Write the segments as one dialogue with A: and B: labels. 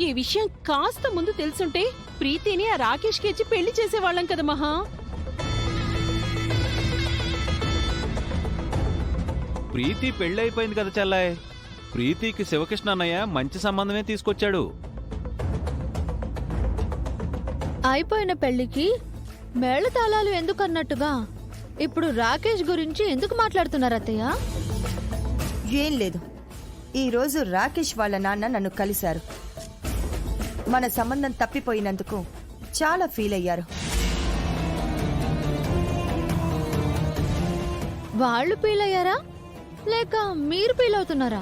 A: ఈ విషయం కాస్త ముందు తెలుసుంటే ప్రీతిని ఆ రాకేష్కి ఇచ్చి పెళ్లి చేసేవాళ్ళం కదా మహా.
B: ప్రీతి పెళ్ళైపోయింది కదా చెల్లాయ్. ప్రీతికి శివకృష్ణ అన్నయ్య మంచి సంబంధమే తీసుకొచ్చాడు.
C: అయిపోయిన పెళ్లికి మేళతాళాలు ఎందుకన్నట్టుగా ఇప్పుడు రాకేష్ గురించి ఎందుకు మాట్లాడుతున్నారు అత్తయ్య?
D: ఏం లేదు, ఈరోజు రాకేష్ వాళ్ళ నాన్న నన్ను కలిశారు. మన సంబంధం తప్పిపోయినందుకు చాలా ఫీల్ అయ్యారు.
C: వాళ్ళు ఫీల్ అయ్యారా లేక మీరు ఫీల్ అవుతున్నారా?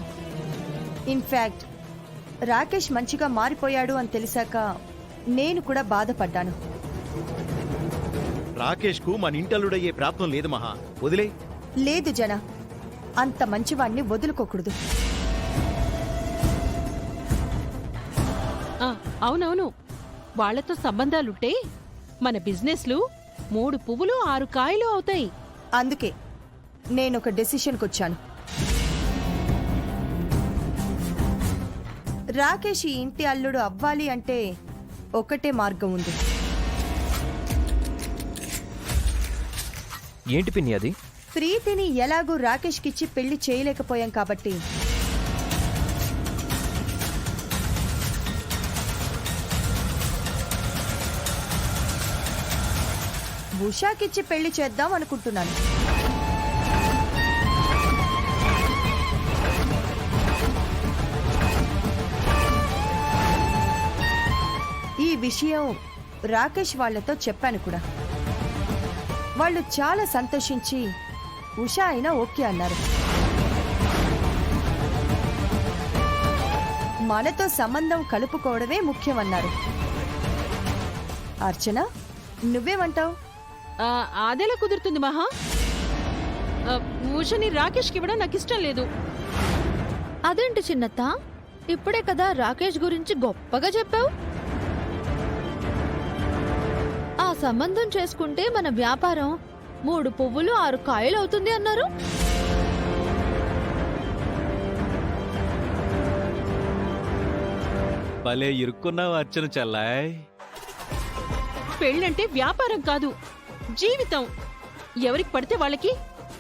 D: ఇన్ఫాక్ట్ రాకేష్ మంచిగా మారిపోయాడు అని తెలిసాక నేను కూడా బాధపడ్డాను.
E: రాకేష్ కు మన ఇంటల్లుడయ్యే ప్రాప్తం లేదు మహా, వదిలే.
D: లేదు జన, అంత మంచివాణ్ణి వదులుకోకూడదు.
A: అవునవును, వాళ్లతో సంబంధాలుంటే మన బిజినెస్లు 3 పువ్వులు 6 కాయలు అవుతాయి.
D: అందుకే నేనొక డెసిషన్కి వచ్చాను. రాకేష్ ఈ ఇంటి అల్లుడు అవ్వాలి అంటే ఒకటే మార్గం ఉంది.
F: ఏంటి పిన్ని అది?
D: ప్రీతిని ఎలాగూ రాకేష్కిచ్చి పెళ్లి చేయలేకపోయాం కాబట్టి ఉషాకిచ్చి పెళ్లి చేద్దాం అనుకుంటున్నాను. ఈ విషయం రాకేష్ వాళ్లతో చెప్పాను కూడా. వాళ్ళు చాలా సంతోషించి ఉషా అయినా ఓకే అన్నారు. మనతో సంబంధం కలుపుకోవడమే ముఖ్యమన్నారు. అర్చన, నువ్వేమంటావు?
A: అదేలా కుదురుతుంది మహా? ఉషని రాకేష్కి ఇవ్వడం నాకు ఇష్టం లేదు.
C: అదేంటి చిన్నత్త, ఇప్పుడే కదా రాకేష్ గురించి గొప్పగా చెప్పావు. ఆ సంబంధం చేసుకుంటే మన వ్యాపారం 3 పువ్వులు 6 కాయలు అవుతుంది అన్నారు.
B: భలే ఇరుక్కున్నావు అర్చన చెల్లాయ్.
A: పెళ్ళంటే వ్యాపారం కాదు, జీవితం. ఎవరికి పడితే వాళ్ళకి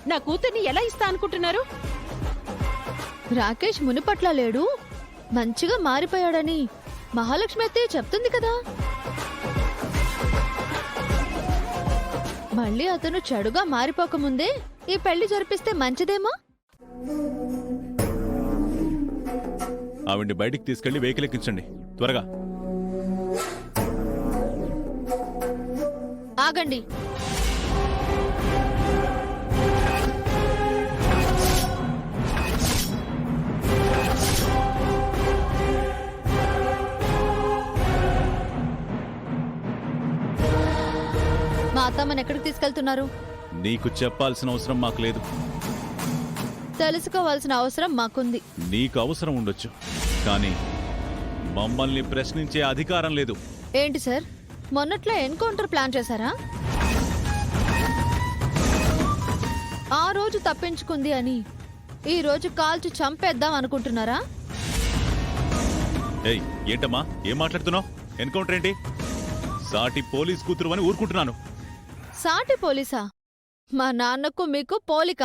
A: నా కూతుర్ని ఎలా ఇస్తా అనుకుంటున్నారు?
C: రాకేష్ మునిపట్ల లేడు, మంచిగా మారిపోయాడని మహాలక్ష్మి అయితే చెప్తుంది కదా. మళ్ళీ అతను చెడుగా మారిపోకముందే ఈ పెళ్లి జరిపిస్తే మంచిదేమో.
G: ఆవిడ్ని బయటికి తీసుకెళ్లి వెహికల్ ఎక్కించండి త్వరగా.
C: ఆగండి. మా అత్తమ్మని ఎక్కడికి తీసుకెళ్తున్నారు?
G: నీకు చెప్పాల్సిన అవసరం మాకు లేదు.
C: తెలుసుకోవాల్సిన అవసరం మాకుంది.
G: నీకు అవసరం ఉండొచ్చు, కానీ మమ్మల్ని ప్రశ్నించే అధికారం లేదు.
C: ఏంటి సార్, మొన్నట్లో ఎన్కౌంటర్ ప్లాన్ చేశారా? ఆ రోజు తప్పించుకుంది అని ఈ రోజు కాల్చి చంపేద్దాం అనుకుంటున్నారా?
G: ఏయ్, ఏంటమ్మా ఏం మాట్లాడుతున్నావు? ఎన్కౌంటర్ ఏంటి? సాటి పోలీస్ కూతురు అని ఊరుకుంటున్నాను.
C: సాటి పోలీసా? మా నాన్నకు మీకు పోలిక?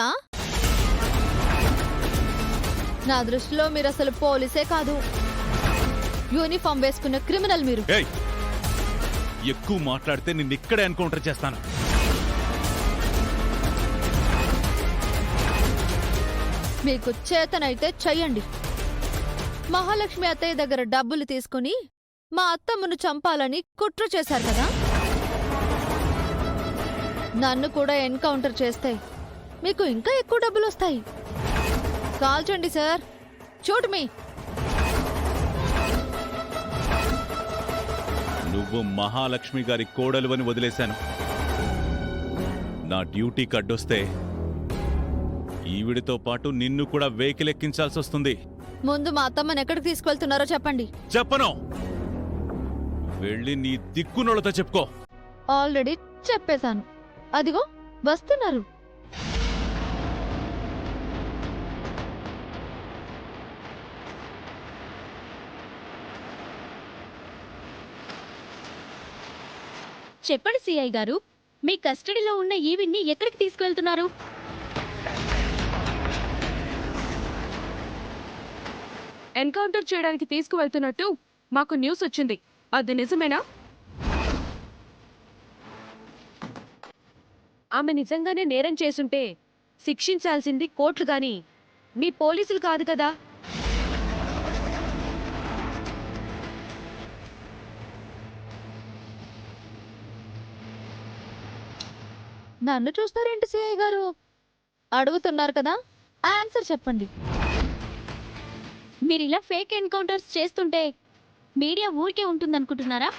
C: నా దృష్టిలో మీరు అసలు పోలీసే కాదు, యూనిఫామ్ వేసుకున్న క్రిమినల్ మీరు.
G: ఏయ్, ఎక్కువ మాట్లాడితే నిన్నిక్కడే ఎన్కౌంటర్ చేస్తాను.
C: మీకు చేతనైతే చెయ్యండి. మహాలక్ష్మి అత్తయ్య దగ్గర డబ్బులు తీసుకుని మా అత్తమ్మను చంపాలని కుట్ర చేశారు కదా. నన్ను కూడా ఎన్కౌంటర్ చేస్తే మీకు ఇంకా ఎక్కువ డబ్బులు వస్తాయి. కాల్చండి సార్, చూడు మీ.
G: నువ్వు మహాలక్ష్మి గారి కోడలు అని వదిలేశాను. నా డ్యూటీకి అడ్డొస్తే ఈవిడితో పాటు నిన్ను కూడా వెహికల్ ఎక్కించాల్సి వస్తుంది.
C: ముందు మా అత్తమ్మని ఎక్కడికి తీసుకెళ్తున్నారో చెప్పండి.
G: చెప్పను. వెళ్ళి నీ దిక్కునోళ్ళతో చెప్పుకో.
C: ఆల్రెడీ చెప్పేశాను, అదిగో వస్తున్నారు.
F: చెప్పండి సిఐ గారు, మీ కస్టడీలో ఉన్న ఈవిడ్ని ఎక్కడికి తీసుకువెళ్తున్నారు?
H: ఎన్కౌంటర్ చేయడానికి తీసుకువెళ్తున్నట్టు మాకు న్యూస్ వచ్చింది. అది నిజమేనా? ఆమె నిజంగానే నేరం చేసుంటే శిక్షించాల్సింది కోర్టులు గాని మీ పోలీసులు కాదు కదా.
C: నన్ను చూస్తారేంటి సిఐ గారు? అడుగుతున్నారు కదా, ఆన్సర్ చెప్పండి.
F: మీరు ఇలా ఫేక్ ఎన్కౌంటర్స్ చేస్తుంటే మీడియా ఊరికే ఉంటుందనుకుంటున్నారా?